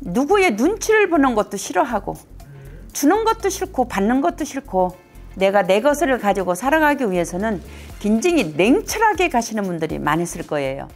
누구의 눈치를 보는 것도 싫어하고 주는 것도 싫고 받는 것도 싫고 내가 내 것을 가지고 살아가기 위해서는 굉장히 냉철하게 가시는 분들이 많으실 거예요.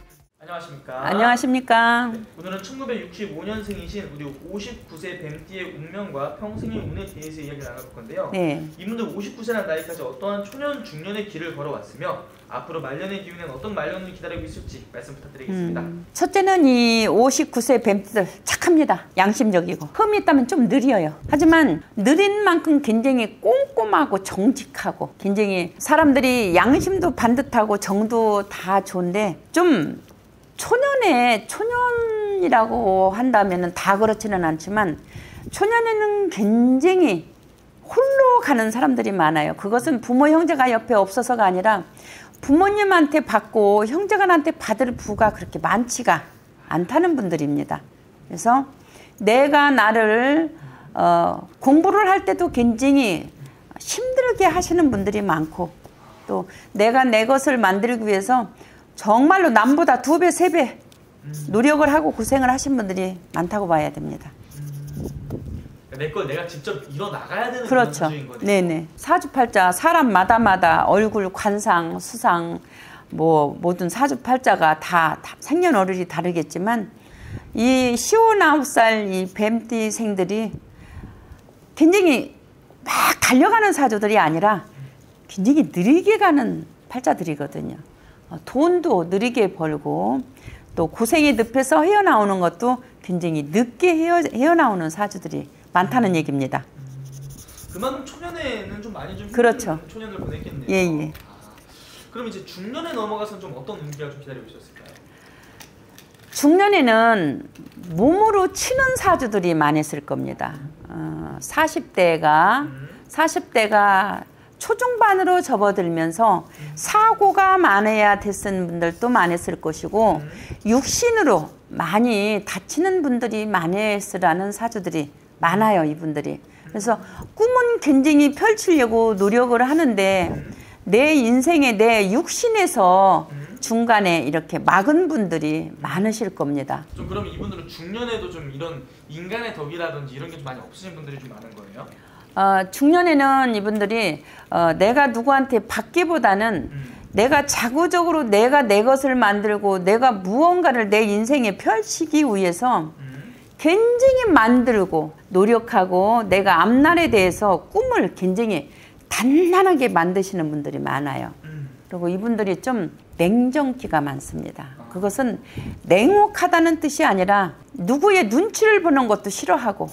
안녕하십니까? 안녕하십니까? 네, 오늘은 1965년생이신 우리 59세 뱀띠의 운명과 평생의 운에 대해서 이야기를 나눠볼 건데요. 네. 이분들 59세라는 나이까지 어떠한 초년, 중년의 길을 걸어왔으며 앞으로 말년의 기운엔 어떤 말년을 기다리고 있을지 말씀 부탁드리겠습니다. 첫째는 이 59세 뱀띠들 착합니다. 양심적이고 흠이 있다면 좀 느려요. 하지만 느린 만큼 굉장히 꼼꼼하고 정직하고 굉장히 사람들이 양심도 반듯하고 정도 다 좋은데 좀 초년이라고 한다면 다 그렇지는 않지만 초년에는 굉장히 홀로 가는 사람들이 많아요. 그것은 부모 형제가 옆에 없어서가 아니라 부모님한테 받고 형제간한테 받을 부가 그렇게 많지가 않다는 분들입니다. 그래서 내가 나를 공부를 할 때도 굉장히 힘들게 하시는 분들이 많고 또 내가 내 것을 만들기 위해서 정말로 남보다 2배, 3배 노력을 하고 고생을 하신 분들이 많다고 봐야 됩니다. 내 걸 내가 직접 일어나가야 되는 그렇죠. 그런 사주인 거네요. 네네. 사주팔자 사람마다마다 얼굴, 관상, 수상 뭐 모든 사주팔자가 다 생년월일이 다르겠지만 이 59살 이 뱀띠생들이 굉장히 막 달려가는 사주들이 아니라 굉장히 느리게 가는 팔자들이거든요. 돈도 느리게 벌고 또 고생이 늪에서 헤어나오는 것도 굉장히 늦게 헤어나오는 사주들이 많다는 얘기입니다. 그만큼 초년에는 좀 많이 좀 그렇죠. 초년을 보냈겠네요. 예. 그럼 이제 중년에 넘어가서는 좀 어떤 운기가 좀 기다리고 있었을까요? 중년에는 몸으로 치는 사주들이 많았을 겁니다. 40대가 초중반으로 접어들면서 사고가 많아야 됐은 분들도 많았을 것이고 육신으로 많이 다치는 분들이 많았으라는 사주들이 많아요. 이분들이. 그래서 꿈은 굉장히 펼치려고 노력을 하는데 내 인생에 내 육신에서 중간에 이렇게 막은 분들이 많으실 겁니다. 좀 그럼 이분들은 중년에도 좀 이런 인간의 덕이라든지 이런 게 좀 많이 없으신 분들이 좀 많은 거예요? 중년에는 이분들이 내가 누구한테 받기보다는 내가 자구적으로 내가 내 것을 만들고 내가 무언가를 내 인생에 펼치기 위해서 굉장히 만들고 노력하고 내가 앞날에 대해서 꿈을 굉장히 단단하게 만드시는 분들이 많아요. 그리고 이분들이 좀 냉정기가 많습니다. 그것은 냉혹하다는 뜻이 아니라 누구의 눈치를 보는 것도 싫어하고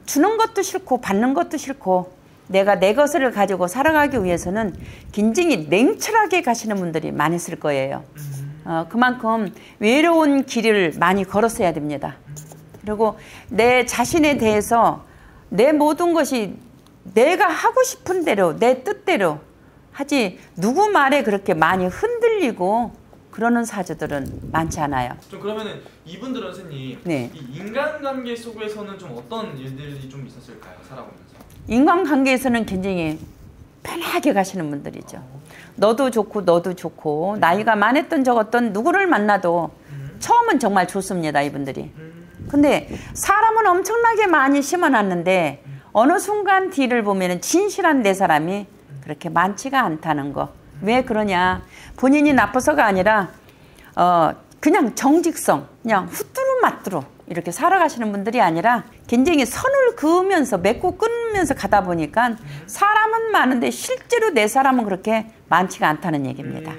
주는 것도 싫고 받는 것도 싫고 내가 내 것을 가지고 살아가기 위해서는 굉장히 냉철하게 가시는 분들이 많으실 거예요. 그만큼 외로운 길을 많이 걸었어야 됩니다. 그리고 내 자신에 대해서 내 모든 것이 내가 하고 싶은 대로 내 뜻대로 하지 누구 말에 그렇게 많이 흔들리고 그러는 사주들은 많지 않아요. 좀 그러면은 이분들은 선생님, 네. 이 인간관계 속에서는 좀 어떤 일들이 좀 있었을까요? 살아보면서. 인간관계에서는 굉장히 편하게 가시는 분들이죠. 너도 좋고 나이가 많았던 적었던 누구를 만나도 처음은 정말 좋습니다. 이분들이. 근데 사람은 엄청나게 많이 심어놨는데 어느 순간 뒤를 보면 진실한 내 사람이 그렇게 많지가 않다는 거. 왜 그러냐? 본인이 나빠서가 아니라 그냥 정직성, 그냥 후뚜루마뚜루 이렇게 살아가시는 분들이 아니라 굉장히 선을 그으면서 맺고 끊으면서 가다 보니까 사람은 많은데 실제로 내 사람은 그렇게 많지가 않다는 얘기입니다.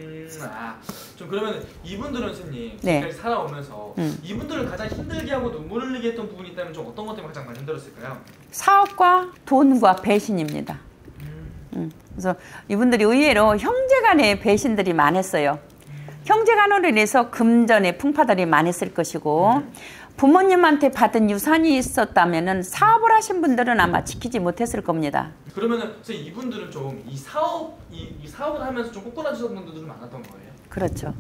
좀 그러면 이분들은 선생님 네. 지금까지 살아오면서 이분들을 가장 힘들게 하고 눈물을 흘리게 했던 부분이 있다면 좀 어떤 것 때문에 가장 많이 힘들었을까요? 사업과 돈과 배신입니다. 그래서 이분들이 의외로 형제간의 배신들이 많았어요. 형제간으로 인해서 금전의 풍파들이 많았을 것이고 부모님한테 받은 유산이 있었다면 사업을 하신 분들은 아마 지키지 못했을 겁니다. 그러면은 선생님 이분들은 좀 이 사업을 하면서 좀 꼬꾸라지던 분들도 많았던 거예요? 그렇죠.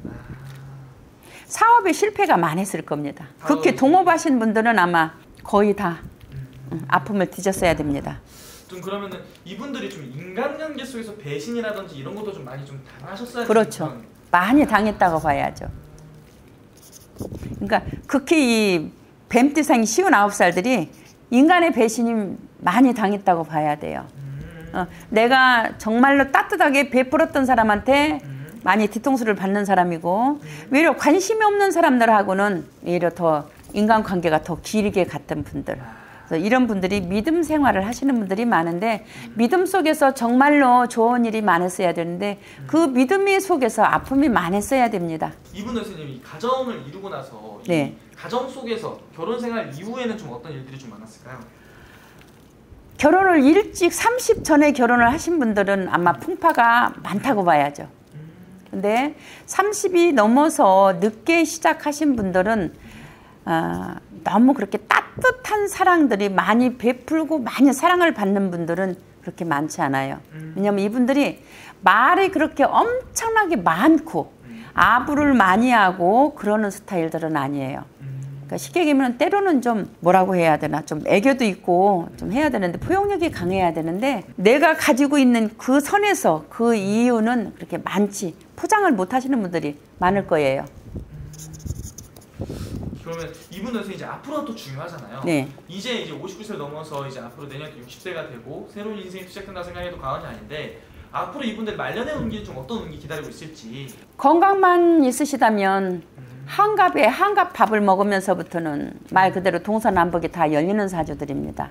사업에 실패가 많았을 겁니다. 그렇게 동업하신 분들은 아마 거의 다 아픔을 뒤졌어야 됩니다. 좀 그러면은 이분들이 좀 인간관계 속에서 배신이라든지 이런 것도 좀 많이 좀 당하셨어야 그렇죠. 많이 당했다고 봐야죠. 그러니까 극히 이 뱀띠상이 59살들이 인간의 배신이 많이 당했다고 봐야 돼요. 내가 정말로 따뜻하게 베풀었던 사람한테 많이 뒤통수를 받는 사람이고, 오히려 관심이 없는 사람들하고는 오히려 더 인간관계가 더 길게 갔던 분들. 그래서 이런 분들이 믿음 생활을 하시는 분들이 많은데, 믿음 속에서 정말로 좋은 일이 많았어야 되는데 그 믿음이 속에서 아픔이 많았어야 됩니다. 이분 선생님이 가정을 이루고 나서 네. 이 가정 속에서 결혼 생활 이후에는 좀 어떤 일들이 좀 많았을까요? 결혼을 일찍 30 전에 결혼을 하신 분들은 아마 풍파가 많다고 봐야죠. 근데 30이 넘어서 늦게 시작하신 분들은 너무 그렇게 따뜻한 사랑들이 많이 베풀고 많이 사랑을 받는 분들은 그렇게 많지 않아요. 왜냐하면 이분들이 말이 그렇게 엄청나게 많고 아부를 많이 하고 그러는 스타일들은 아니에요. 그러니까 쉽게 얘기하면 때로는 좀 뭐라고 해야 되나, 좀 애교도 있고 좀 해야 되는데, 포용력이 강해야 되는데, 내가 가지고 있는 그 선에서 그 이유는 그렇게 많지 포장을 못 하시는 분들이 많을 거예요. 그러면 이분은 이제 앞으로가 또 중요하잖아요. 네. 이제 59세 넘어서 이제 앞으로 내년 60세가 되고 새로운 인생이 시작된다 생각해도 과언이 아닌데, 앞으로 이분들 말년의 운기는 좀 어떤 운기 기다리고 있을지. 건강만 있으시다면 한갑에 한갑 밥을 먹으면서부터는 말 그대로 동서남북이 다 열리는 사주들입니다.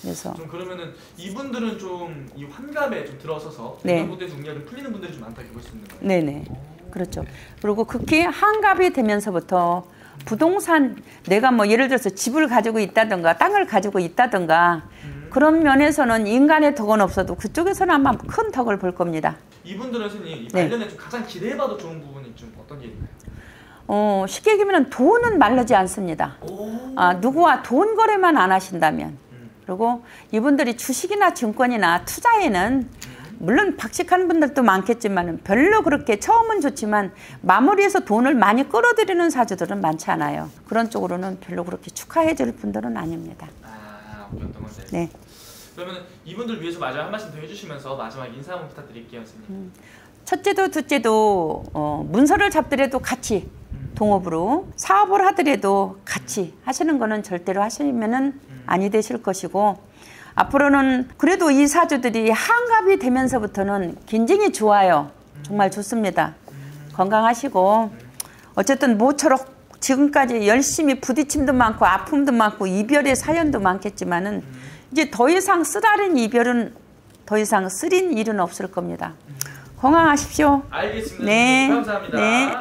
그래서 좀 그러면은 이분들은 좀 이 환갑에 좀 들어서서 네. 부대에서 운기가 풀리는 분들이 좀 많다고 볼 수 있는 거예요. 네네. 그렇죠. 그리고 극히 한갑이 되면서부터 부동산, 내가 뭐 예를 들어서 집을 가지고 있다든가 땅을 가지고 있다든가 그런 면에서는 인간의 덕은 없어도 그쪽에서는 아마 큰 덕을 볼 겁니다. 이분들은 선생님 이 네. 말년에 좀 가장 기대해봐도 좋은 부분이 좀 어떤 게 있나요? 쉽게 얘기하면 돈은 마르지 않습니다. 누구와 돈 거래만 안 하신다면. 그리고 이분들이 주식이나 증권이나 투자에는 물론 박식한 분들도 많겠지만 별로 그렇게 처음은 좋지만 마무리해서 돈을 많이 끌어들이는 사주들은 많지 않아요. 그런 쪽으로는 별로 그렇게 축하해 줄 분들은 아닙니다. 어떤 건데? 네. 그러면 이분들 위해서 마지막 한 말씀 더 해주시면서 마지막 인사 한번 부탁드릴게요, 선생님. 첫째도 둘째도 문서를 잡더라도 같이 동업으로, 사업을 하더라도 같이 하시는 거는 절대로 하시면은 아니 되실 것이고, 앞으로는 그래도 이 사주들이 한갑이 되면서부터는 굉장히 좋아요. 정말 좋습니다. 건강하시고, 어쨌든 모처럼 지금까지 열심히 부딪힘도 많고 아픔도 많고 이별의 사연도 많겠지만은 이제 더 이상 쓰라린 이별은, 더 이상 쓰린 일은 없을 겁니다. 건강하십시오. 알겠습니다. 네. 감사합니다. 네.